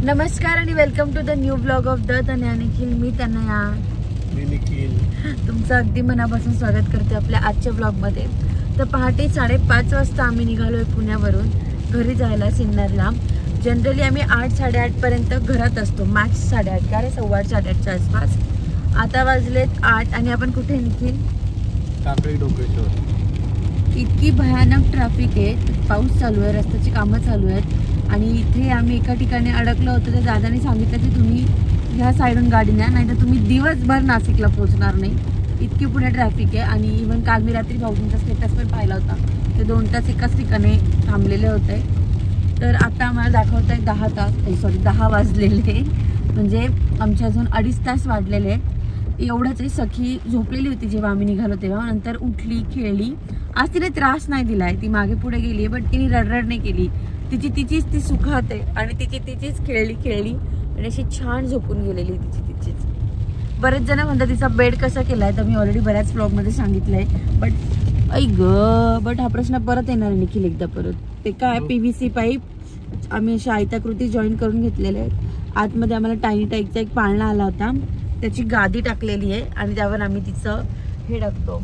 नमस्कार आणि welcome to the new blog of the Tanaya Nikhil. मी तनया, मी निखिल. तुमचं अगदी मनापासून स्वागत करते आपल्या आजच्या ब्लॉगमध्ये. तर पहाटे 5:30 वाजता आम्ही निघालोय पुण्यावरून घरी जायला सिन्नरला. जनरली आम्ही 8-8:30 पर्यंत घरात असतो, मॅक्स 8:30 का रे, 8:15च्या आसपास. आता वाजलेत 8 आणि आपण कुठे निखिल? टाकळी डोकेश्वर. इतकी भयानक ट्रॅफिक आहे, पाऊस चालू आहे, रस्त्याची कामं चालू आहेत आणि इथे आम्ही एका ठिकाणी अडकलो होतो. तर दादाने सांगितलं की तुम्ही ह्या साईडून गाडी न्या, नाही तर तुम्ही दिवसभर नाशिकला पोहोचणार नाही, इतकी पुणे ट्रॅफिक आहे. आणि इव्हन काल मी रात्री भाऊजींचा स्टेटस पण पाहिला होता, ते 2 तास एकाच ठिकाणी थांबलेले होते. तर आता आम्हाला दाखवत आहे 10 वाजलेले, म्हणजे आमचे अजून 2.5 तास वाढलेले. एवढंच आहे. सखी झोपलेली होती जेव्हा आम्ही निघालो तेव्हा, नंतर उठली, खेळली. आज तिने त्रास नाही दिलाय, ती मागे पुढे गेली आहे, बट तिने रडरड नाही केली. तिचीच ती सुखात आहे आणि तिचीच खेळली आणि अशी छान झोपून गेलेली तिचीच. बरेच जण म्हणतात तिचा बेड कसा केलाय, तर मी ऑलरेडी बऱ्याच ब्लॉगमध्ये सांगितलंय. बट हा प्रश्न परत येणार आहे निखिल एकदा परत. ते काय PVC पाईप आम्ही अशा आयताकृती जॉईन करून घेतलेले आहेत. आतमध्ये आम्हाला टायनी टाईपचा एक पाळणा आला होता, त्याची गादी टाकलेली आहे आणि त्यावर आम्ही तिचं हे टाकतो,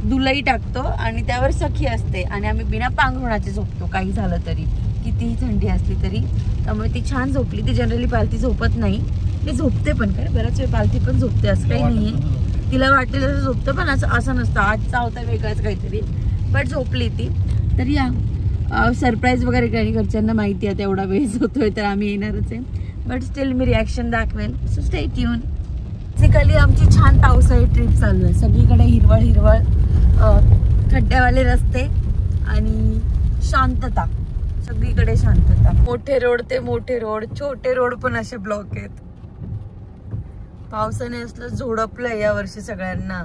दुलई टाकतो आणि त्यावर सखी असते आणि आम्ही बिना पांघरुणाचे झोपतो काही झालं तरी, कितीही थंडी असली तरी. त्यामुळे ती छान झोपली. ती जनरली पालथी झोपत नाही, ती झोपते पण काय बऱ्याच वेळ पालथी पण झोपते, असं काही नाहीये. तिला वाटते तसं झोपतं, पण असं नसतं. आजचा होता वेगळाच काहीतरी, बट झोपली ती. तर या सरप्राईज वगैरे काही घरच्यांना माहिती आहे तेवढा वेळ होतोय, तर आम्ही येणारच आहे. बट स्टील मी रिॲक्शन दाखवेल, सो स्टे ट्यून. बेसिकली आमची छान पावसाळी ट्रिप चालू आहे. सगळीकडे हिरवळ, खड्ड्यावाले रस्ते आणि शांतता, सगळीकडे शांतता. मोठे रोड ते मोठे रोड, छोटे रोड पण असे ब्लॉक आहेत. पावसाने असलं झोडपलंय या वर्षी सगळ्यांना.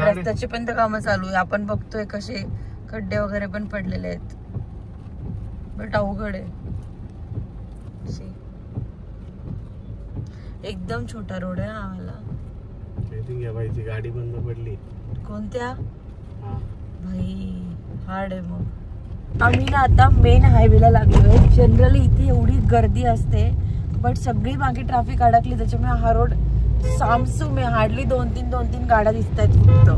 रस्त्याची पण तर कामं चालू आहे. आपण बघतोय कसे खड्डे वगैरे पण पडलेले आहेत, बट अवघड आहे. एकदम छोटा रोड आहे आम्हाला. गाडी बंद पडली. कोणत्या भाई? हार्ड आहे. मग आम्ही ना आता मेन हायवेला लागलोय. जनरली इथे एवढी गर्दी असते, बट सगळी मागे ट्रॅफिक अडकली, त्याच्यामुळे हा रोड सामसूम आहे. हार्डली 2-3 गाड्या दिसत आहेत फक्त.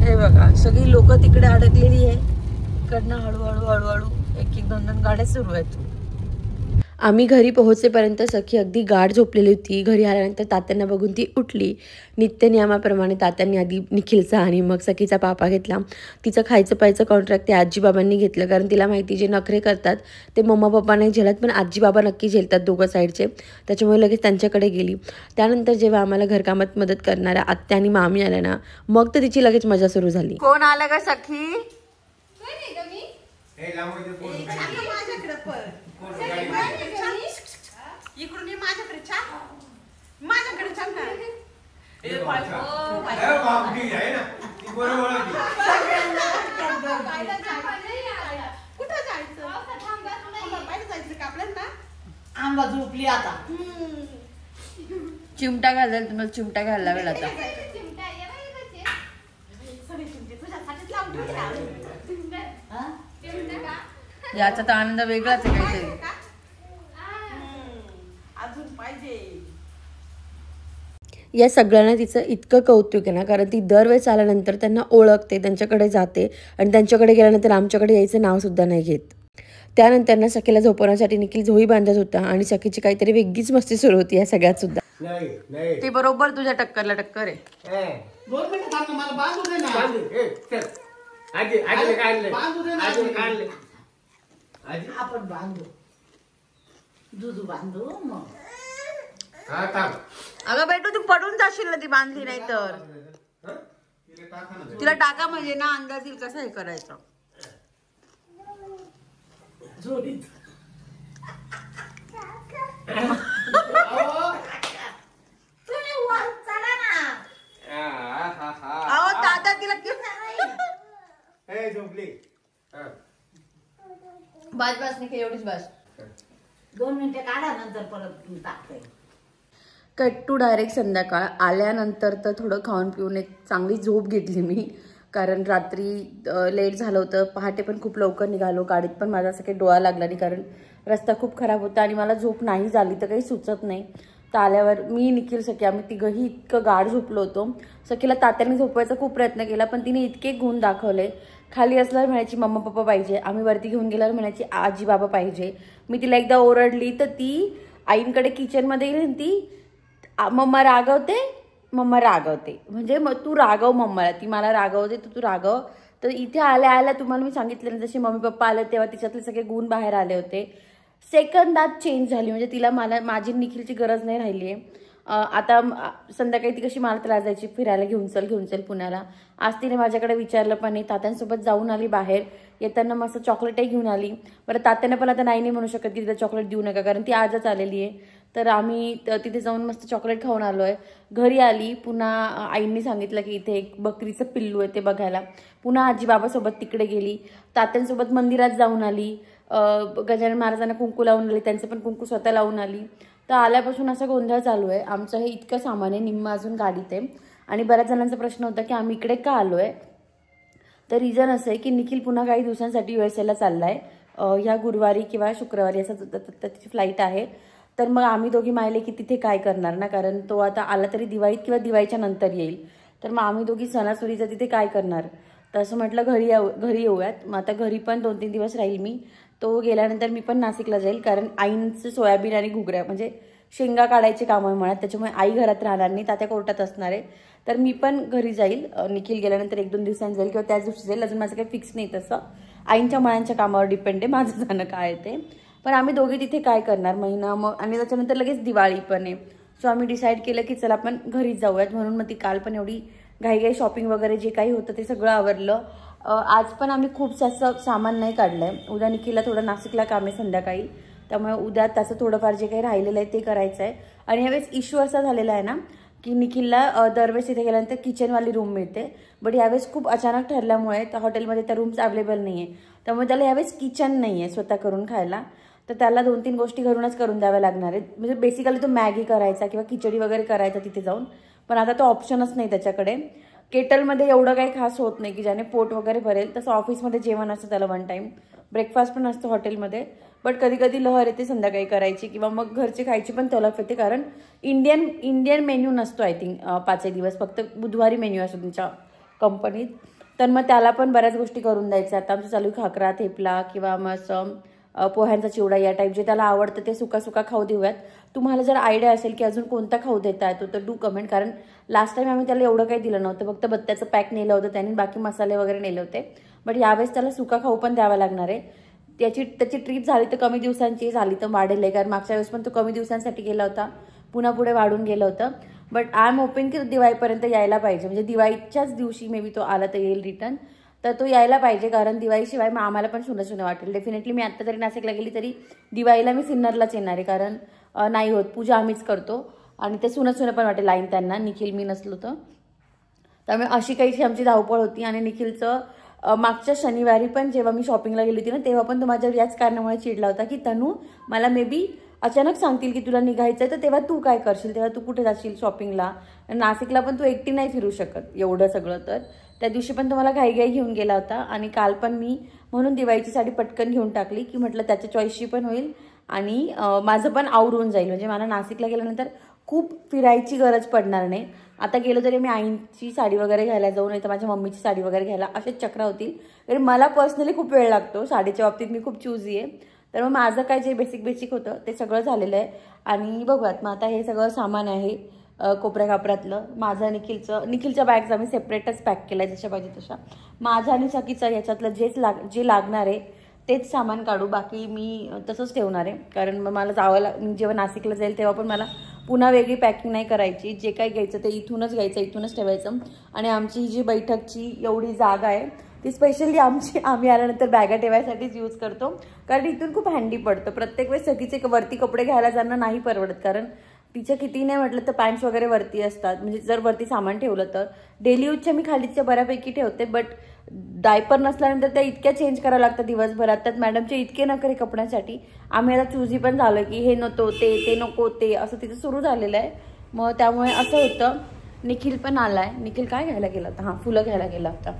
हे बघा, सगळी लोक तिकडे अडकलेली आहे. इकडनं हळूहळू 1-2 गाड्या सुरू आहेत. आम्ही घरी पोहोचेपर्यंत सखी अगदी गाढ झोपलेली होती. घरी आल्यानंतर तात्यांना बघून ती उठली. नित्यनियमाप्रमाणे तात्यांनी आधी निखिलचा आणि मग सखीचा पापा घेतला. तिचं खायचं प्यायचं कॉन्ट्रॅक्ट ते आजीबाबांनी घेतलं, कारण तिला माहिती जे नखरे करतात ते मम्मा पप्पा नाही झेलत, पण आजीबाबा नक्की झेलतात दोघं साईडचे. त्याच्यामुळे लगेच त्यांच्याकडे गेली. त्यानंतर जेव्हा आम्हाला घरकामात मदत करणाऱ्या आत्या आणि मामी आल्या ना, मग तर तिची लगेच मजा सुरू झाली. कोण आलं का सखी? इकडून माझ्याकडे छान ना. कुठं जायचं? का आपल्याला आंबा झोपली आता. चिमटा घालायला तुम्हाला, चिमटा घालायला वेळ आता. याचा तर आनंद वेगळाच आहे काहीतरी. या सगळ्यांना तिचं इतकं कौतुक आहे ना, कारण ती दरवेळेस आल्यानंतर त्यांना ओळखते, त्यांच्याकडे जाते आणि त्यांच्याकडे गेल्यानंतर आमच्याकडे यायचं नाव सुद्धा नाही घेत. त्यानंतर ना सखीला झोपवण्यासाठी निखिल झोळी बांधत होता आणि सखीची काहीतरी वेगळीच मस्ती सुरू होती या सगळ्यात सुद्धा. ती बरोबर तुझ्या टक्करला टक्कर आहे. आपण बांधू, दूध बांधू. मग अगं बेटू, तू पडून जाशील ना ती बांधली नाही तर. तिला टाका म्हणजे ना अंदाज येईल कसं हे करायचं. जोडीत अहो दादा तिला बस निखिल, एवढीच बस. 2 मिनिटं काढा, नंतर परत टाकते. कट टू डायरेक्ट संध्याकाळ. आल्यानंतर तर थोडं खाऊन पिऊन एक चांगली झोप घेतली मी, कारण रात्री लेट झालं होतं. पहाटे पण खूप लवकर निघालो. गाडीत पण माझा असं काही डोळा लागला नाही, कारण रस्ता खूप खराब होता आणि मला झोप नाही झाली तर काही सुचत नाही. तर आल्यावर मी निखिल सखी आम्ही तिघंही इतकं गाढ झोपलो होतो. सखीला तात्याने झोपवायचा खूप प्रयत्न केला पण तिने इतके गुण दाखवले. खाली असल्यावर म्हणायची मम्मा पप्पा पाहिजे, आम्ही वरती घेऊन गेल्यावर म्हणायची आजी बाबा पाहिजे. मी तिला एकदा ओरडली तर ती आईंकडे किचनमध्ये गेली आणि ती मम्मा रागवते म्हणजे मग तू रागव मम्माला, ती मला रागवते तर तू रागव. तर इथे आल्या आल्या तुम्हाला मी सांगितलं ना जसे मम्मी पप्पा आले तेव्हा तिच्यातले सगळे गुण बाहेर आले होते. सेकंदात चेंज झाली म्हणजे तिला माझी निखिलची गरज नाही राहिली आहे. आता संध्याकाळी ती कशी मला त्रास द्यायची फिरायला घेऊन चल पुण्याला. आज तिने माझ्याकडे विचारलं पण नाही. तात्यांसोबत जाऊन आली बाहेर, येताना मस्त चॉकलेटही घेऊन आली. बरं तात्याने पण आता नाही म्हणू शकत की तिला चॉकलेट देऊ नका कारण ती आजच आलेली आहे. तर आम्ही तिथे जाऊन मस्त चॉकलेट खाऊन आलोय. घरी आली पुन्हा आईंनी सांगितलं की इथे एक बकरीचं पिल्लू आहे ते बघायला. पुन्हा आजी बाबासोबत तिकडे गेली. तात्यांसोबत मंदिरात जाऊन आली. गजानन महाराजांना कुंकू लावून आली, त्यांचं पण कुंकू स्वतः लावून आली. तर आल्यापासून असा गोंधळ चालू आहे. आमचं हे इतकं सामान आहे, निम्म अजून गाडीत आहे. आणि बऱ्याच जणांचा प्रश्न होता की आम्ही इकडे का आलोय. तर रिझन असं आहे की निखिल पुन्हा काही दिवसांसाठी USA चाललाय. ह्या गुरुवारी किंवा शुक्रवारी असं त्याची फ्लाईट आहे. तर मग आम्ही दोघी मायले की तिथे काय करणार ना, कारण तो आता आला तरी दिवाळीत किंवा दिवाळीच्या नंतर येईल. तर मग आम्ही दोघी सणासुदीचं तिथे काय करणार. तर असं म्हटलं घरी येऊयात. मग आता घरी पण 2-3 दिवस राहील मी. तो गेल्यानंतर मी पण नाशिकला जाईल कारण आईंचं सोयाबीन आणि घुगऱ्या म्हणजे शेंगा काढायचे काम आहे म्हणत, त्याच्यामुळे आई घरात राहणार नाही, तात्या कोर्टात असणार आहे. तर मी पण घरी जाईल. निखिल गेल्यानंतर 1-2 दिवसांनी जाईल किंवा त्याच दिवशी जाईल. अजून माझं काही फिक्स नाही तसं. आईंच्या मळ्यांच्या कामावर डिपेंड आहे माझं जाणं काय आहे ते. पण आम्ही दोघे तिथे काय करणार महिना मग आणि त्याच्यानंतर लगेच दिवाळी पण आहे. सो आम्ही डिसाईड केलं की चला आपण घरीच जाऊयात. म्हणून मग ती काल पण एवढी घाई शॉपिंग वगैरे जे काही होतं ते सगळं आवरलं. आज पण आम्ही खूप असं सामान नाही काढलंय. उद्या निखिलला थोडं नाशिकला काम आहे संध्याकाळी, त्यामुळे उद्या त्याचं थोडंफार जे काही राहिलेलं आहे ते करायचं आहे. आणि ह्यावेळेस इश्यू असा झालेला आहे ना की निखिलला दरवेळेस इथे गेल्यानंतर किचनवाली रूम मिळते, बट यावेळेस खूप अचानक ठरल्यामुळे त्या हॉटेलमध्ये त्या रूम्स अवेलेबल नाही आहे. त्यामुळे त्याला यावेळेस किचन नाही आहे स्वतः करून खायला. तर त्याला 2-3 गोष्टी घरूनच करून द्याव्या लागणार आहेत. म्हणजे बेसिकली तो मॅगी करायचा किंवा खिचडी वगैरे करायचा तिथे जाऊन, पण आता तो ऑप्शनच नाही त्याच्याकडे. केटलमध्ये एवढं काही खास होत नाही की ज्याने पोट वगैरे भरेल. तसं ऑफिसमध्ये जेवण असतं त्याला 1 टाईम, ब्रेकफास्ट पण असतं हॉटेलमध्ये. बट कधी कधी लहर येते संध्याकाळी करायची किंवा मग घरची खायची पण तलफ येते कारण इंडियन मेन्यू नसतो आय थिंक 5 दिवस, फक्त बुधवारी मेन्यू असतो तुमच्या कंपनीत. तर मग त्याला पण बऱ्याच गोष्टी करून द्यायच्या. आता आमचं चालू खाकरा थेपला किंवा मग असं पोह्यांचा चिवडा या टाईप जे त्याला आवडतं ते सुका खाऊ देऊयात. तुम्हाला जर आयडिया असेल की अजून कोणता खाऊ देता येतो तर डू कमेंट, कारण लास्ट टाइम आम्ही त्याला एवढं काही दिलं नव्हतं, फक्त बत्त्याचं पॅक नेलं होतं त्याने, बाकी मसाले वगैरे नेले होते. बट यावेळेस त्याला सुका खाऊ पण द्यावा लागणार आहे. त्याची ट्रीप झाली तर कमी दिवसांची, झाली तर वाढेल, कारण मागच्या वेळेस पण तो कमी दिवसांसाठी गेला होता, पुन्हा पुढे वाढून गेलं होतं. बट आय एम होपिंग की दिवाळीपर्यंत यायला पाहिजे, म्हणजे दिवाळीच्याच दिवशी मे बी तो आला तर येईल रिटर्न. तर तो यायला पाहिजे कारण दिवाळीशिवाय मग आम्हाला पण सुनं वाटेल. डेफिनेटली मी आत्ता तरी नाशिकला गेली तरी दिवाळीला मी सिन्नरलाच येणार आहे, कारण नाही होत पूजा आम्हीच करतो आणि ते सुनं पण वाटेल लाईन त्यांना, निखिल मी नसलो तर. त्यामुळे अशी काहीशी आमची धावपळ होती. आणि निखिलचं मागच्या शनिवारी पण जेव्हा मी शॉपिंगला गेली होती ना तेव्हा पण तो माझ्यावर याच कारणामुळे चिडला होता की तनू मला मे बी अचानक सांगतील की तुला निघायचं तर तेव्हा तू काय करशील, तेव्हा तू कुठे जाशील शॉपिंगला, नाशिकला पण तू एकटी नाही फिरू शकत एवढं सगळं. तर त्या दिवशी पण तो मला घाई घेऊन गेला होता. आणि काल पण मी म्हणून दिवाळीची साडी पटकन घेऊन टाकली की म्हटलं त्याच्या चॉईसची पण होईल आणि माझं पण आवरून जाईल, म्हणजे मला नाशिकला गेल्यानंतर खूप फिरायची गरज पडणार नाही. आता गेलो तरी मी आईंची साडी वगैरे घ्यायला जाऊ, नाही तर माझ्या मम्मीची साडी वगैरे घ्यायला, असेच चक्र होतील. तर मला पर्सनली खूप वेळ लागतो साडीच्या बाबतीत, मी खूप चूजी आहे. तर मग माझं काय जे बेसिक होतं ते सगळं झालेलं आहे. आणि बघूयात मग आता हे सगळं सामान आहे कोपऱ्या कापऱ्यातलं. माझं निखिलच्या बॅग्स आम्ही सेपरेटच पॅक केल्या जशा पाहिजे तशा. माझं आणि सखीचं याच्यातलं जे लागणार आहे तेच सामान काढू, बाकी मी तसंच ठेवणार आहे. कारण मग मला जेव्हा नाशिकला जाईल तेव्हा पण मला पुन्हा वेगळी पॅकिंग नाही करायची. जे काही घ्यायचं ते इथूनच घ्यायचं, इथूनच ठेवायचं. आणि आमची ही जी बैठकची एवढी जागा आहे ती स्पेशली आम्ही आल्यानंतर बॅगा ठेवायसाठीच यूज करतो, कारण इथून खूप हँडी पडतं. प्रत्येक वेळेस सखीचे वरती कपडे घ्यायला जाणं नाही परवडत, कारण तिचं किती नाही म्हटलं तर पॅन्ट्स वगैरे वरती असतात, म्हणजे जर वरती सामान ठेवलं तर. डेली यूजच्या मी खालीच्या बऱ्यापैकी ठेवते, बट डायपर नसल्यानंतर त्या इतक्या चेंज करायला लागतात दिवसभरात. त्यात मॅडमचे इतके नखरे कपड्यांसाठी आम्ही आता चूजी पण झालं की हे नको ते नको ते असं तिचं सुरू झालेलं आहे. मग त्यामुळे असं होतं. निखिल पण आलाय. निखिल काय घ्यायला गेला होता, हां फुलं घ्यायला गेला होता.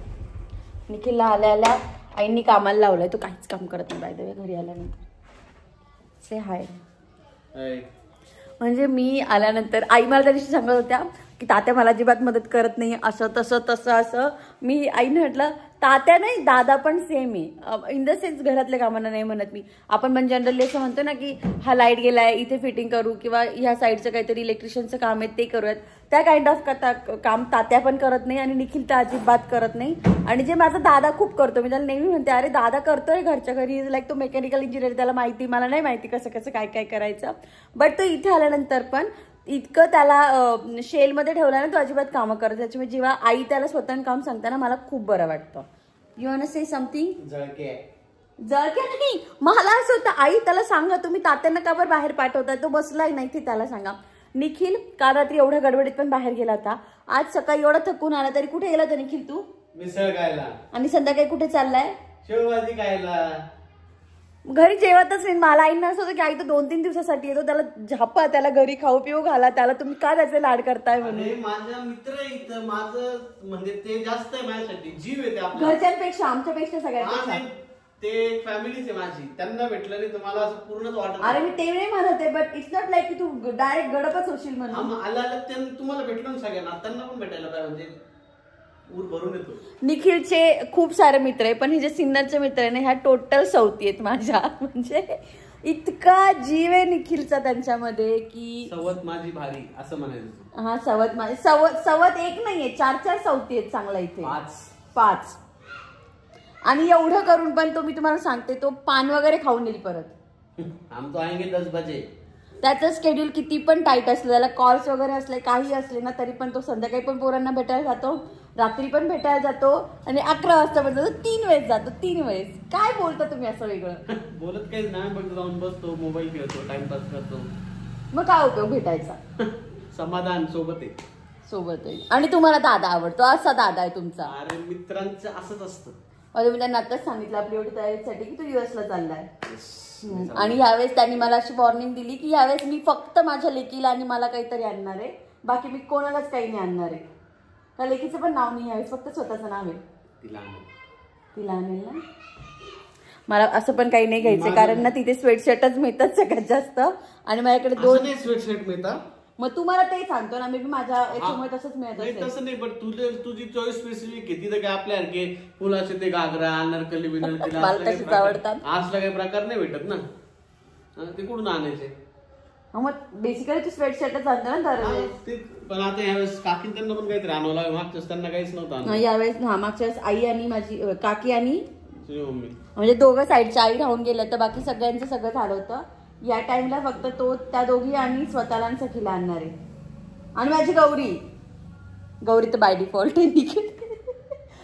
निखिलला आल्या आईंनी कामाला लावलंय, तो काहीच काम करत नाही बाय द वे घरी आल्यानंतर. से हाय. ऐ, म्हणजे मी आल्यानंतर आई मला त्या दिवशी सांगत होत्या की तात्या मला अजिबात मदत करत नाही, असं तसं तसं असं. मी आईने म्हटलं तात्या नाही दादा पण सेम आहे, इन द सेन्स घरातल्या कामांना नाही म्हणत मी. आपण पण जनरली असं म्हणतो ना की हा लाईट गेलाय इथे फिटिंग करू, किंवा ह्या साईडचं काहीतरी इलेक्ट्रिशियनचं काम आहे ते करूयात, त्या काइंड ऑफ काम तात्या पण करत नाही आणि निखिल तर अजिबात करत नाही. आणि जे माझा दादा खूप करतो, मी त्याला नेहमी म्हणते अरे दादा करतोय घरच्या घरी, लाईक तो मेकॅनिकल इंजिनियर, त्याला माहिती, मला नाही माहिती कसं कसं काय काय करायचं. बट तो इथे आल्यानंतर पण इतकं त्याला शेलमध्ये ठेवला ना तो अजिबात कामं करत. त्याच्यामुळे जेव्हा आई त्याला स्वतः काम सांगताना मला खूप बरं वाटतं. You want to say something? जळके जळक्या नाही, मला असं होतं आई त्याला सांगा तुम्ही तात्यांना का बरं बाहेर पाठवताय, तो बसलाय नाही ते त्याला सांगा. निखिल काल रात्री एवढ्या गडबडीत पण बाहेर गेला होता, आज सकाळी एवढा थकून आला तरी कुठे गेला होता निखिल तू? मिसळ खायला. आणि संध्याकाळी कुठे चाललाय? शेवभाजी खायला. घरी जेवतच नाही. मला आईना असं होतं की आई तो 2-3 दिवसासाठी येतो, त्याला झापा, त्याला घरी खाऊ पिऊ घाला, त्याला तुम्ही का त्याचे लाड करताय म्हणून. अरे माझा मित्र आहे इथं, माझं म्हणजे ते जास्त आहे माझ्यासाठी, जीव आहे ते आपला. घरच्यांपेक्षा आमच्यापेक्षा हा, सगळ्यांपेक्षा. ते फॅमिलीच आहे माझी, त्यांना भेटलं नाही तर मला असं पूर्णच वाटत. अरे मी ते नाही म्हणत आहे, बट इट्स नॉट लाईक की तू डायरेक्ट गडपच होशील म्हणून. आला तुम्हाला भेटलं ना सगळ्यांना, त्यांना पण भेटायला पाहिजे, म्हणजे ऊर भरून येतो. निखिलचे खूप सारे मित्र आहे, पण हे जे सिन्नरचे मित्र आहे ना ह्या टोटल सवती आहेत माझ्या. म्हणजे इतका जीव आहे निखिलचा त्यांच्यामध्ये की सवत माझी भारी असं म्हणायचं. हा सवत माझी सवत एक नाहीये, 4-4 सवती आहेत चांगला इथे. 5. आणि एवढं करून पण तो मी तुम्हाला सांगते तो पान वगैरे खाऊन येईल परत. हम तो आएंगे 10 बजे. त्याचं शेड्यूल किती पण टाईट असलं, त्याला कॉल्स वगैरे असले काही असले ना तरी पण तो संध्याकाळी पण पोरांना भेटायला जातो, रात्री पण भेटायला जातो, आणि 11 वाजता पण जातो. 3 वेळेस जातो, 3 वेळेस. काय बोलता तुम्ही असं वेगळं? बोलत काहीच नाही, फक्त जाऊन बसतो, मोबाईल खेळतो, टाइमपास करतो. मग काय उपयोग भेटायचा? समाधान सोबत आहे. सोबत आहे. आणि तुम्हाला दादा आवडतो, असा दादा आहे तुमचा. अरे मित्रांचं असंच असतं. अरे मी त्यांना आताच सांगितलं आपली एवढी तयारीसाठी की तू US ला चाललाय. आणि यावेळेस त्यांनी मला अशी वॉर्निंग दिली की यावेळेस मी फक्त माझ्या लेकीला आणि मला काहीतरी आणणार आहे, बाकी मी कोणालाच काही नाही आणणार आहे. त्या लेकीचं पण नाव नाही यावेळेस, फक्त स्वतःचं नाव आहे. तिला आणेल ना. मला असं पण काही नाही घ्यायचं, कारण ना तिथे स्वेटशर्टच मिळतात सगळ्यात जास्त, आणि माझ्याकडे 2 स्वेटशर्ट मिळतात. मग तुम्हाला ते सांगतो ना, मी माझ्या याच्यामुळे तसंच मिळत असेल. तसं नाही, पण तुझी चॉईस स्पेसिफिक आहे. तिथं काय आपल्यासारखे फुलाचे ते घागरा, अनारकली बिनरकली आवडतात, असला काही प्रकार नाही भेटत ना. ते कुठून आणायचे? मग बेसिकली तू स्वेटशर्टच आणतो ना दरवेळेस. पण आता यावेळेस काकी त्यांना पण काहीतरी आणावं लागेल, मागच्याच त्यांना काहीच नव्हतं. यावेळेस मागच्या वेळेस आई आणि माझी काकी आणि मम्मी म्हणजे दोघं साईडच्या आई राहून गेल्या, तर बाकी सगळ्यांचं सगळं झालं होतं. या टाइमला फक्त तो त्या दोघी आणि स्वतःला आणि सखीला आणणार आहे. आणि माझी गौरी तर बाय डिफॉल्ट आहे.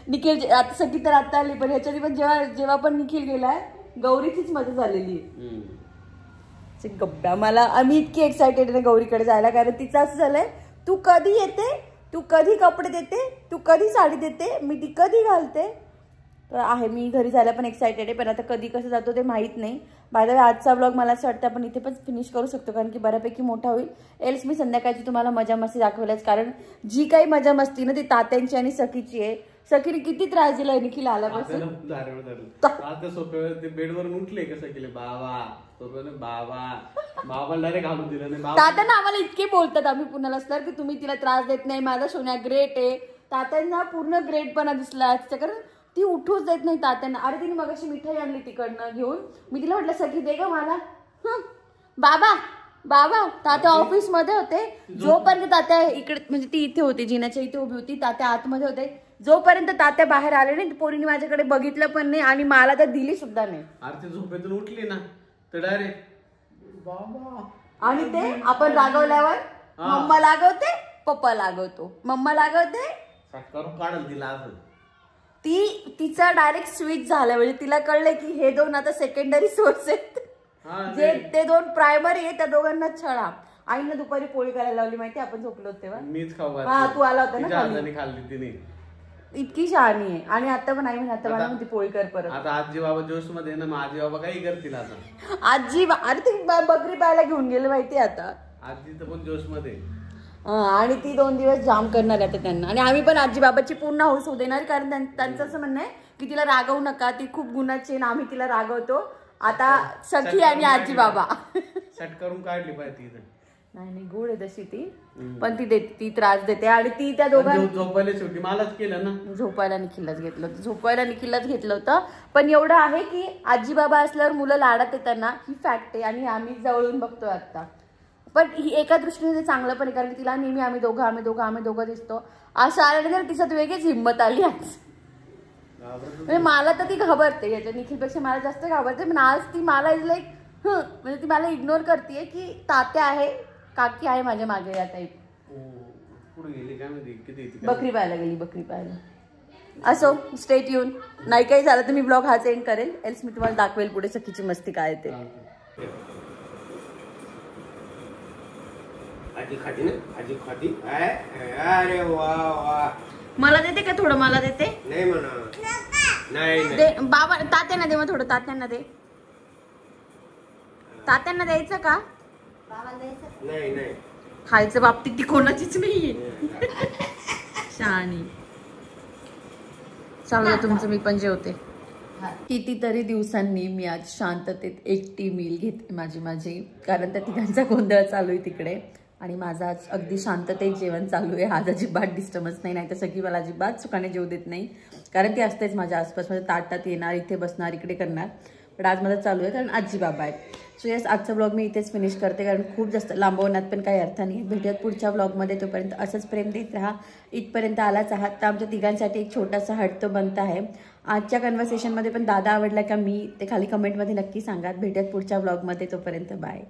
निखिल आता सखी तर आता आली, पण ह्याच्यानी पण जेव्हा पण निखिल गेलाय गौरीचीच मदत झालेली आहे. गप्पा मला आम्ही इतकी एक्सायटेड आहे गौरीकडे जायला, कारण तिचं असं झालंय तू कधी येते, तू कधी कपडे देते, तू कधी साडी देते, मी ती कधी घालते. तर आहे मी घरी जायला पण एक्सायटेड आहे, पण आता कधी कसं जातो ते माहीत नाही. बाय द वे आजचा ब्लॉग मला असं वाटतं आपण इथे पण फिनिश करू शकतो, कारण की बऱ्यापैकी मोठा होईल. एल्स मी संध्याकाळची तुम्हाला मजा मस्ती दाखवल्याच, कारण जी काही मजा मस्ती ना ती तात्यांची आणि सखीची आहे. सखीने किती त्रास दिला निखिल आल्यापासून. बेडवरून उठले कसं केले बाबा डायरेक्ट घालून दिलं नाही. तात्यांना आम्हाला इतके बोलतात आम्ही पुण्याला असणार की तुम्ही तिला त्रास देत नाही, माझा सोन्या ग्रेट आहे. तात्यांना पूर्ण ग्रेटपणा दिसला, कारण ती उठूच देत नाही तात्यांना. अरे तिने मगाशी मिठाई आणली तिकडनं घेऊन, मी तिला म्हटलं सखी दे ग मला. बाबा तात्या ऑफिस मध्ये होते, जोपर्यंत तात्या इकडे म्हणजे ती इथे होती जिन्याच्या इथे उभी होती, तात्या आतमध्ये होते, जोपर्यंत तात्या बाहेर आले नाही पोरीने माझ्याकडे बघितलं पण नाही आणि मला तर दिली सुद्धा नाही. अरे ती झोपेतून उठली ना तर डायरेक्ट बाबा. आणि ते आपण रागवल्यावर मम्मा लागवते, पप्पा लागवतो, मम्मा लागवते, काढल तिला. तिचा डायरेक्ट स्विच झाला, म्हणजे तिला कळलं की हे दोन आता सेकंडरी सोर्स आहेत, जे ते दोन प्रायमरी आहे, त्या दोघांना छळा. आईनं दुपारी पोळी करायला लावली माहिती, आपण झोपलो होतो तेव्हा. मीच खाऊ. हा तू आला होता ना, खाल्ली तिने. इतकी शहाणी आहे. आणि आता पण आई म्हणे आता मला म्हणते पोळी कर परत. आता आजी बाबा जोश मध्ये ना, आजी बाबा काही करतील आता. आजी अरे ती बकरी पाहायला घेऊन गेले माहिती आता. आजी तर पण जोश मध्ये. आणि ती 2 दिवस जाम करणार आता त्यांना. आणि आम्ही पण आजी बाबाची पूर्ण हौस होऊ देणार, कारण त्यांचं असं म्हणणं आहे की तिला रागवू नका, ती खूप गुणाची आहे, आम्ही तिला रागवतो. आता सखी आणि आजी बाबा सेट करून काढली पाहिजे ती. नाही गोड आहे तशी ती, पण ती त्रास देते आणि ती त्या दोघांना झोपायला शेवटी मलाच केलं ना. झोपायला निखिलच घेतलं होतं. पण एवढं आहे की आजी बाबा असल्यावर मुलं लाडात येतात ना, ही फॅक्ट आहे आणि आम्ही जवळून बघतोय आता. पण ही एका दृष्टीने ते चांगलं पण आहे, कारण तिला नेहमी आम्ही दोघं दिसतो. असं आल्यानंतर तिच्यात वेगळीच हिंमत आली आज. म्हणजे मला तर ती घाबरते, याच्या निखिलपेक्षा मला जास्त घाबरते. पण आज ती मला इज लाईक म्हणजे ती मला इग्नोर करते की तात्या आहे, काकी आहे माझ्या मागे या टाईप. बकरी पाहायला. असो, स्टेट येऊन नाही काही झालं तर मी ब्लॉग हाच एंड करेल, एल्स मी तुम्हाला दाखवेल पुढे सखीची मस्ती काय ते. आजी खाती अरे वा. मला देते का थोडं? मला देते नाही म्हणा. नाही दे बाबा, तात्यांना दे, मग थोडं तात्यांना दे. तात्यांना द्यायचं का? नाही खायचं बाबतीत ती कोणाचीच नाहीये. शहाणी. चालू तुमचं, मी पण जेवते. कितीतरी दिवसांनी मी आज शांततेत एकटी मील घेते माझी, कारण त्या तिघांचा गोंधळ चालू आहे तिकडे आणि माझं आज अगदी शांततेत जेवण चालू आहे. आज अजिबात डिस्टर्बन्स नाही तर सगळी मला अजिबात सुखाने जेवू देत नाही, कारण ती असतेच माझ्या आसपास. माझ्या ताटात येणार, इथे बसणार, इकडे करणार. पण आज माझं चालू आहे कारण आजी बाबा आहेत. सो यस, आजचा ब्लॉग मी इथेच फिनिश करते, कारण खूप जास्त लांबवण्यात पण काही अर्थ नाही. भेटूयात पुढच्या ब्लॉगमध्ये. तोपर्यंत असंच प्रेम देत राहा. इथपर्यंत आलाच आहात तर आमच्या तिघांसाठी एक छोटासा हट्ट बनत आहे. आजच्या कन्व्हर्सेशनमध्ये पण दादा आवडला का मी, ते खाली कमेंटमध्ये नक्की सांगा. भेटूयात पुढच्या ब्लॉगमध्ये. तोपर्यंत बाय.